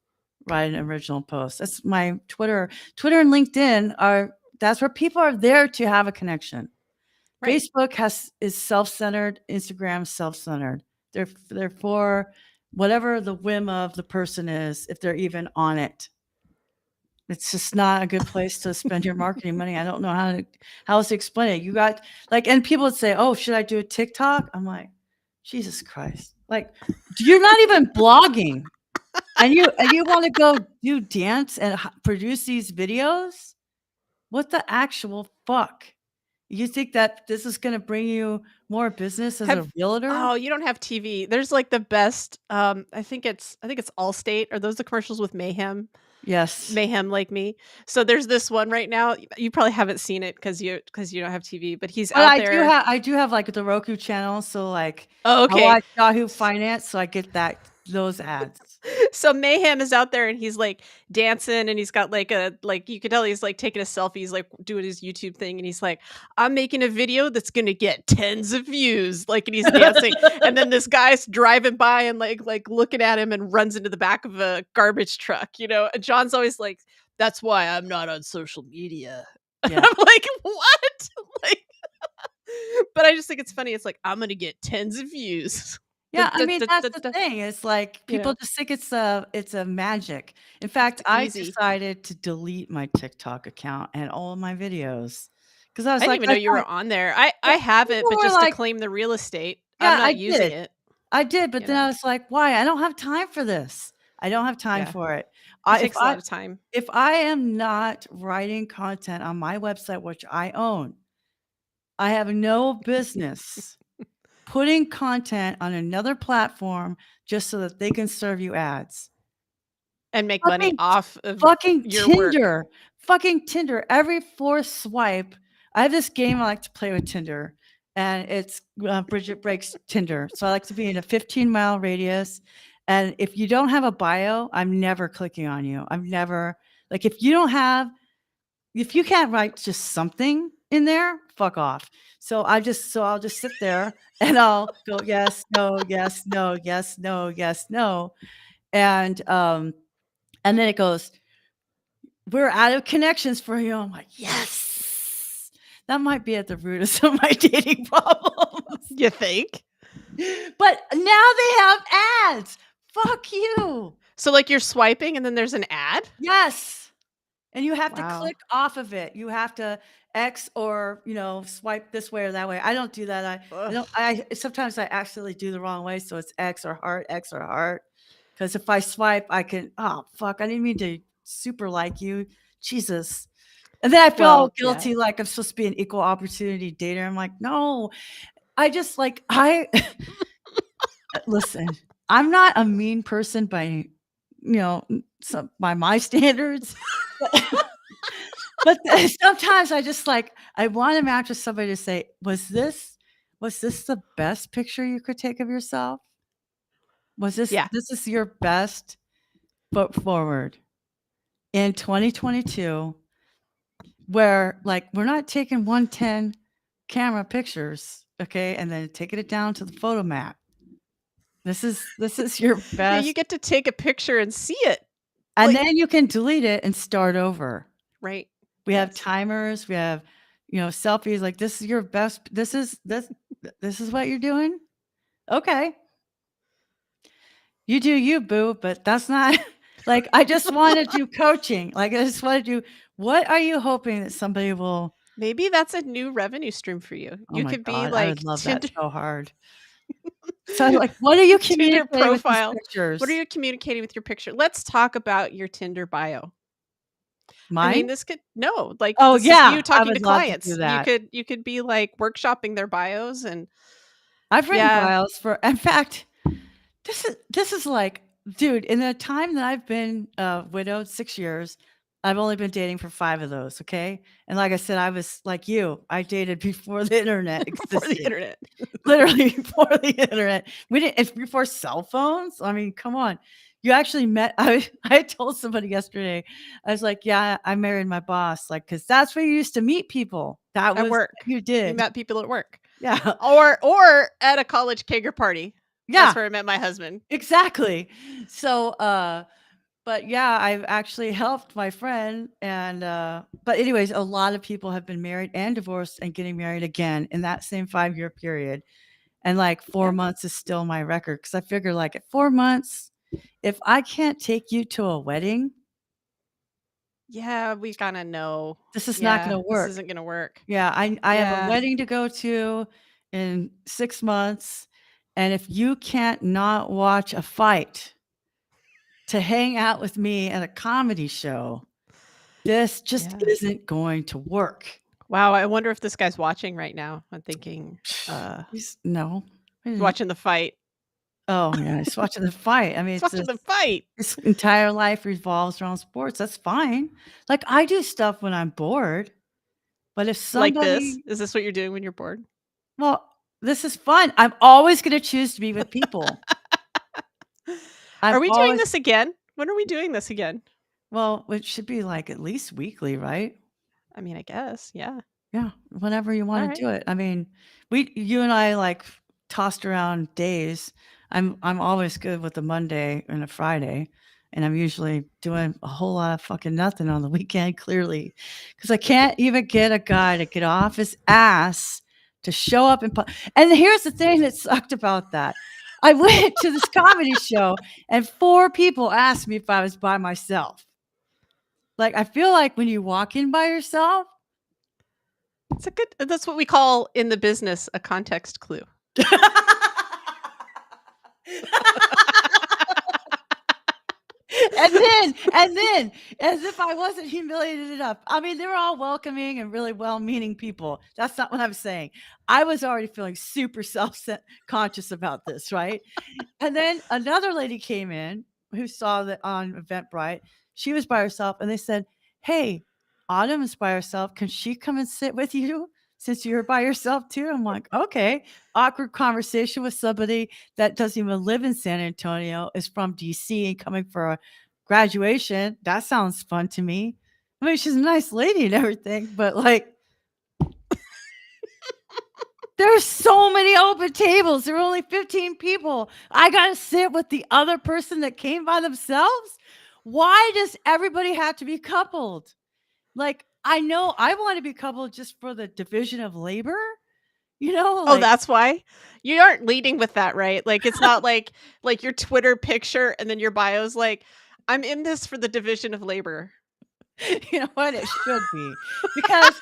B: write an original post. That's my Twitter. Twitter and LinkedIn that's where people are there to have a connection.
A: right?
B: Facebook is self-centered, Instagram self-centered. They're for whatever the whim of the person is, if they're even on it. It's just not a good place to spend your marketing money. I don't know how else to explain it. You got like, and people would say, "Oh, should I do a TikTok?" I'm like, Jesus Christ! Like, you're not even blogging, and you want to go do dance and produce these videos? What the actual fuck? You think that this is gonna bring you more business as a
A: Have
B: realtor?
A: Oh, you don't have TV. There's like the best, I think it's Allstate. Are those the commercials with Mayhem?
B: Yes.
A: Mayhem like me. So there's this one right now. You probably haven't seen it because you don't have TV, but he's
B: But
A: out there.
B: I do have, like, the Roku channel, so, like,
A: Oh,
B: I
A: okay.
B: watch Yahoo Finance, so I get those ads.
A: So Mayhem is out there and he's like dancing and he's got like you could tell he's like taking a selfie, he's like doing his YouTube thing and he's like, I'm making a video that's gonna get tens of views. Like and he's dancing. And then this guy's driving by and like looking at him and runs into the back of a garbage truck, you know. And John's always like, that's why I'm not on social media.
B: Yeah.
A: I'm like, what? Like, but I just think it's funny. It's like, I'm gonna get tens of views.
B: Yeah, I mean, that's the
A: Da.
B: thing, it's like,
A: You
B: people
A: know,
B: just think it's a magic. In fact,
A: it's
B: I
A: easy.
B: decided to delete my TikTok account and all of my videos because I
A: I
B: was
A: didn't
B: like,
A: even know
B: I
A: you were
B: thought
A: on there. I
B: yeah,
A: have it,
B: people
A: but
B: were
A: just to
B: like,
A: claim the real estate. I'm
B: yeah,
A: not using it,
B: I did, but
A: you
B: then I
A: know?
B: was like, "Why? I don't have time for this. I don't have time
A: Yeah,
B: for it."
A: it
B: I
A: takes a lot of time.
B: if I am not writing content on my website, which I own, I have no business putting content on another platform just so that they can serve you ads.
A: And make money
B: Fucking
A: off of
B: fucking
A: your work.
B: Tinder. Fucking Tinder. Every 4th swipe I have this game I like to play with Tinder, and it's, Bridget breaks Tinder. So I like to be in a 15-mile radius, and if you don't have a bio, I'm never clicking on you. I'm never like, if you can't write just something in there, fuck off. I'll just sit there and I'll go, "Yes, no, yes, no, yes, no, yes, no," and, um, and then it goes, "We're out of connections for you." I'm like, "Yes." That might be at the root of some of my dating problems.
A: You think?
B: But now they have ads. Fuck you.
A: So, like, you're swiping and then there's an ad?
B: Yes. And you have to
A: Wow.
B: click off of it. You have to X or, swipe this way or that way. I don't do that. I
A: Ugh.
B: don't I sometimes I accidentally do the wrong way, so it's X or heart. Because if I swipe, I can, oh fuck, I didn't mean to super like you. Jesus. And then I feel all
A: Well, yeah.
B: guilty like I'm supposed to be an equal opportunity dater. I'm like, no. I just like I listen, I'm not a mean person by by my standards. But sometimes I just like I want to match with somebody to say, was this the best picture you could take of yourself? Was
A: Yeah.
B: this is your best foot forward in 2022 where like we're not taking 110 camera pictures, okay, and then taking it down to the photo map. This is your
A: Yeah, you
B: best,
A: get to take a picture and see it.
B: and
A: Like
B: then you can delete it and start over.
A: right.
B: We have
A: Yes.
B: timers, we have, selfies, like, "This is your best this is what you're doing? Okay. You do you, boo, but that's not" like, I just wanna do coaching, like, I just wanna do what are you hoping that somebody will
A: Maybe that's a new revenue stream for you.
B: oh
A: You
B: my
A: could be
B: god, I would
A: like
B: love that
A: Tinder
B: so hard. So, like, what are you
A: Tinder
B: communicating with these
A: profile. What are
B: pictures?
A: you communicating with your picture? Let's talk about your Tinder bio. I mean,
B: Mine?
A: this could no, like
B: Oh,
A: this is
B: yeah,
A: you
B: I
A: talking to
B: would love to do
A: clients. You
B: that.
A: could you could be like workshopping their bios and
B: I've written
A: yeah.
B: bios for in fact, this is like dude, in the time that I've been, widowed, 6 years, I've only been dating for 5 of those, okay? And like I said, I was like you, I dated before the internet
A: before the
B: existed.
A: internet.
B: Literally before the internet. We didn't it's before cell phones. I mean, come on. You actually met I told somebody yesterday, I was like, "Yeah, I married my boss," like, because that's where you used to meet people. That
A: At
B: was
A: work.
B: what you
A: You
B: did.
A: met people at work.
B: Yeah.
A: Or at a college kegger party. That's
B: Yeah,
A: where I met my husband.
B: exactly. So, but yeah, I've actually helped my friend and, but anyways, a lot of people have been married and divorced and getting married again in that same 5-year period. And like 4
A: Yeah.
B: months is still my record because I figure like at 4 months, if I can't take you to a wedding,
A: Yeah, we gotta know.
B: this is not
A: Yeah,
B: gonna
A: this
B: work.
A: isn't gonna work.
B: Yeah, I have a
A: Yeah.
B: wedding to go to in 6 months, and if you can't not watch a fight to hang out with me at a comedy show, this just
A: Yeah.
B: isn't going to work.
A: Wow, I wonder if this guy's watching right now. I'm thinking,
B: He's no.
A: watching the fight.
B: Oh, yeah, he's watching the fight. I mean,
A: He's
B: it's
A: watching
B: this
A: the fight.
B: his entire life revolves around sports. That's fine. Like, I do stuff when I'm bored, but if
A: Like this.
B: somebody
A: Is this what you're doing when you're bored?
B: well, this is fun. I'm always gonna choose to be with people. I'm
A: Are we doing
B: always
A: this again? When are we doing this again?
B: well, it should be, like, at least weekly, right?
A: I mean, I guess, yeah.
B: Yeah, whenever you wanna
A: Alright.
B: do it. I mean, we you and I, like, tossed around days. I'm always good with a Monday and a Friday, and I'm usually doing a whole lot of fucking nothing on the weekend, clearly, because I can't even get a guy to get off his ass to show up and here's the thing that sucked about that. I went to this comedy show, and 4 people asked me if I was by myself. Like, I feel like when you walk in by yourself
A: It's a good that's what we call in the business a context clue.
B: and then, as if I wasn't humiliated enough. I mean, they were all welcoming and really well-meaning people. That's not what I'm saying. I was already feeling super conscious about this, right? And then another lady came in who saw that on Eventbrite. She was by herself, and they said, "Hey, Autumn is by herself. Can she come and sit with you since you're by yourself too?" I'm like, "Okay." Awkward conversation with somebody that doesn't even live in San Antonio, is from DC and coming for a graduation. That sounds fun to me. I mean, she's a nice lady and everything, but like, there's so many open tables. There were only 15 people. I got to sit with the other person that came by themselves. Why does everybody have to be coupled? Like, I know I want to be coupled just for the division of labor,
A: Oh,
B: like,
A: that's why? You aren't leading with that, right? Like, it's not like your Twitter picture and then your bio's like, "I'm in this for the division of labor."
B: you know what? It should be because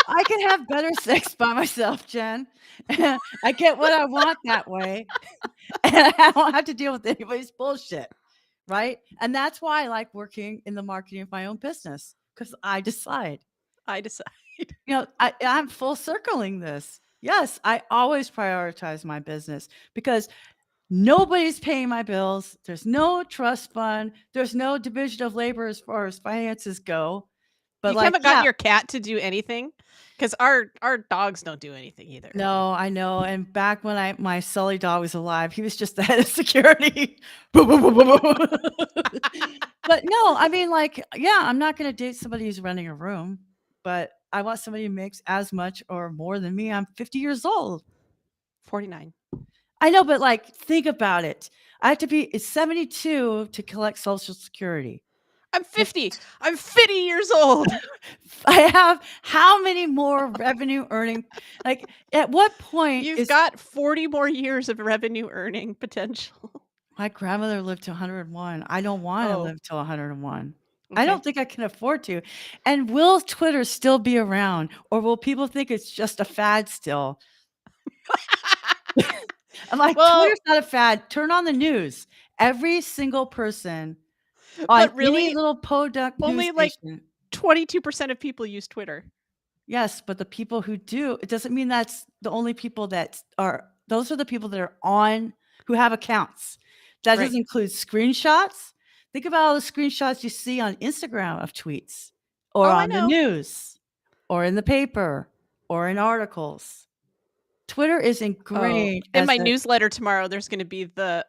B: I can have better sex by myself, Jen. I get what I want that way, and I don't have to deal with anybody's bullshit, right? And that's why I like working in the marketing of my own business because I decide.
A: I decide.
B: I'm full circling this. Yes, I always prioritize my business because nobody's paying my bills. There's no trust fund. There's no division of labor as far as finances go. But
A: You
B: like,
A: haven't gotten
B: yeah,
A: your cat to do anything? 'Cause our dogs don't do anything either.
B: no, I know. And back when my Sully dog was alive, he was just the head of security. Boo, boo, boo, boo, boo. But no, I mean, like, yeah, I'm not going to date somebody who's renting a room, but I want somebody who makes as much or more than me. I'm 50 years old.
A: 49.
B: I know, but like, think about it. I have to be it's 72 to collect Social Security.
A: I'm 50. I'm 50 years old.
B: I have how many more revenue earning? Like, at what point
A: You've
B: is
A: got 40 more years of revenue earning potential.
B: my grandmother lived to 101. I don't want to
A: Oh,
B: live till 101. I don't
A: okay.
B: think I can afford to. And will Twitter still be around, or will people think it's just a fad still? I'm like,
A: Well,
B: Twitter's not a fad. Turn on the news. Every single person on
A: but
B: any
A: really,
B: little podunk news
A: only like
B: station.
A: 22% of people use Twitter.
B: Yes, but the people who do, it doesn't mean that's the only people that are those are the people that are on who have accounts. That
A: Right.
B: doesn't include screenshots. Think about all the screenshots you see on Instagram of tweets or
A: Oh, I
B: on the
A: know.
B: news or in the paper or in articles. Twitter is
A: Oh,
B: ingrained
A: in
B: as
A: my
B: a
A: newsletter tomorrow, there's going to be the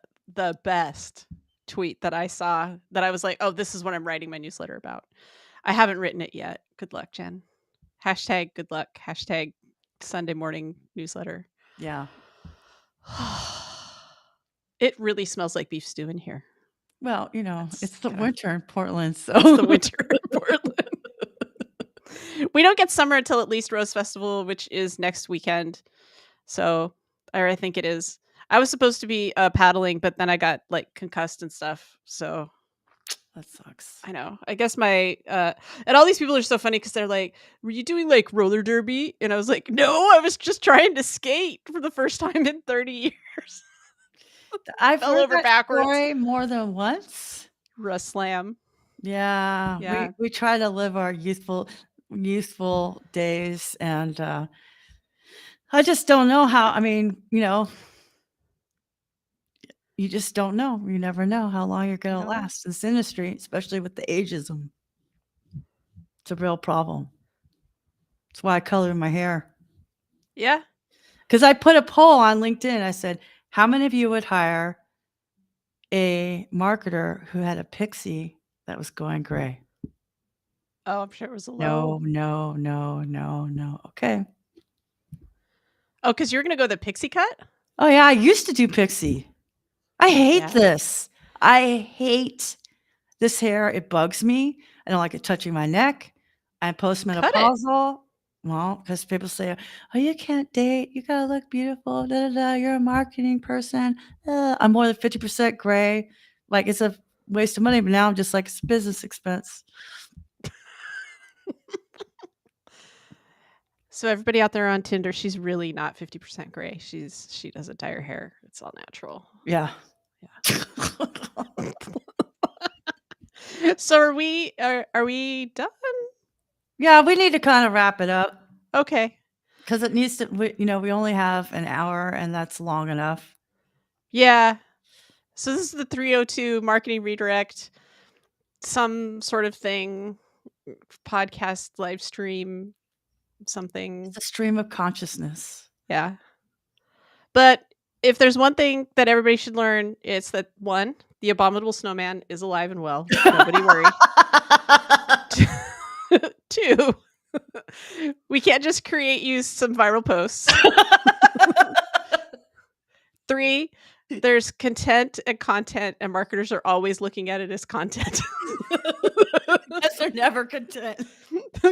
A: best tweet that I saw that I was like, oh, this is what I'm writing my newsletter about. I haven't written it yet. Good luck, Jen. Hashtag good luck. Hashtag Sunday morning newsletter.
B: yeah.
A: It really smells like beef stew in here.
B: Well,
A: That's
B: it's the
A: kinda-
B: winter in Portland, so
A: It's the winter in Portland. We don't get summer until at least Rose Festival, which is next weekend. So, or I think it is. I was supposed to be paddling, but then I got like concussed and stuff. So
B: that sucks.
A: I know. I guess my and all these people are so funny because they're like, "Were you doing like roller derby?" And I was like, "No, I was just trying to skate for the first time in 30 years."
B: I've
A: Fell
B: heard
A: over
B: that
A: backwards.
B: story more than once.
A: Russ slam.
B: Yeah,
A: Yeah.
B: we try to live our youthful days, and I just don't know how. I mean, you just don't know. You never know how long you're
A: I
B: going to
A: don't know.
B: last in this industry, especially with the ageism. It's a real problem. That's why I color my hair.
A: Yeah.
B: Because I put a poll on LinkedIn. I said, how many of you would hire a marketer who had a pixie that was going gray?
A: Oh, I'm sure it was a low.
B: No. Okay.
A: Oh, because you're gonna go the pixie cut?
B: Oh, yeah. I used to do pixie. I hate
A: Yeah.
B: this. I hate this hair. It bugs me. I don't like it touching my neck. I'm
A: Cut it.
B: postmenopausal. Well, because people say, "Oh, you can't date. You gotta look beautiful. Da da da. You're a marketing person." I'm more than 50% gray. Like it's a waste of money. But now I'm just like it's a business expense.
A: So everybody out there on Tinder, she's really not 50% gray. She doesn't dye her hair. It's all natural.
B: Yeah.
A: So are we done?
B: Yeah, we need to kind of wrap it up
A: Okay.
B: because it needs to. We only have an hour, and that's long enough.
A: Yeah. So this is the 302 marketing redirect, some sort of thing, podcast, live stream, something.
B: It's a stream of consciousness.
A: Yeah. But if there's one thing that everybody should learn, it's that one, the abominable snowman is alive and well. Nobody worry. Two, we can't just use some viral posts. Three, there's content and content, and marketers are always looking at it as content.
B: Because they're never content.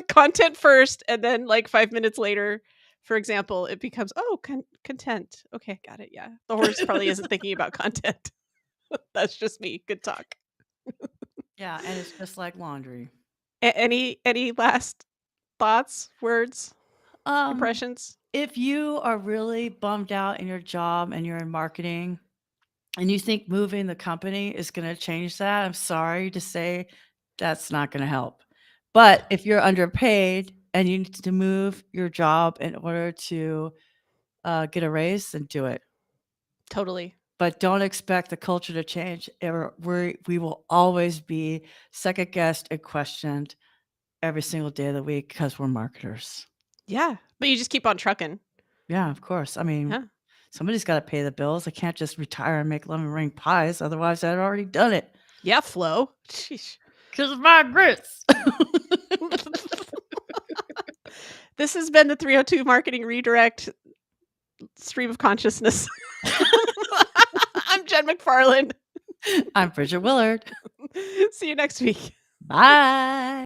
A: Content first, and then like 5 minutes later, for example, it becomes, oh, content. Okay, got it. Yeah. The horse probably isn't thinking about content. That's just me. Good talk.
B: Yeah, and it's just like laundry.
A: Any last thoughts, words,
B: Um,
A: impressions?
B: if you are really bummed out in your job and you're in marketing and you think moving the company is going to change that, I'm sorry to say that's not going to help. But if you're underpaid and you need to move your job in order to get a raise, then do it.
A: Totally.
B: But don't expect the culture to change. We will always be second guessed and questioned every single day of the week because we're marketers.
A: Yeah. But you just keep on trucking.
B: Yeah, of course. I mean,
A: Yeah.
B: somebody's got to pay the bills. I can't just retire and make lemon ring pies. Otherwise, I'd already done it.
A: Yeah, Flo. Sheesh.
B: Because of my grits.
A: This has been the 302 Marketing Redirect Stream of Consciousness. I'm Jen McFarland.
B: I'm Bridget Willard.
A: See you next week.
B: Bye.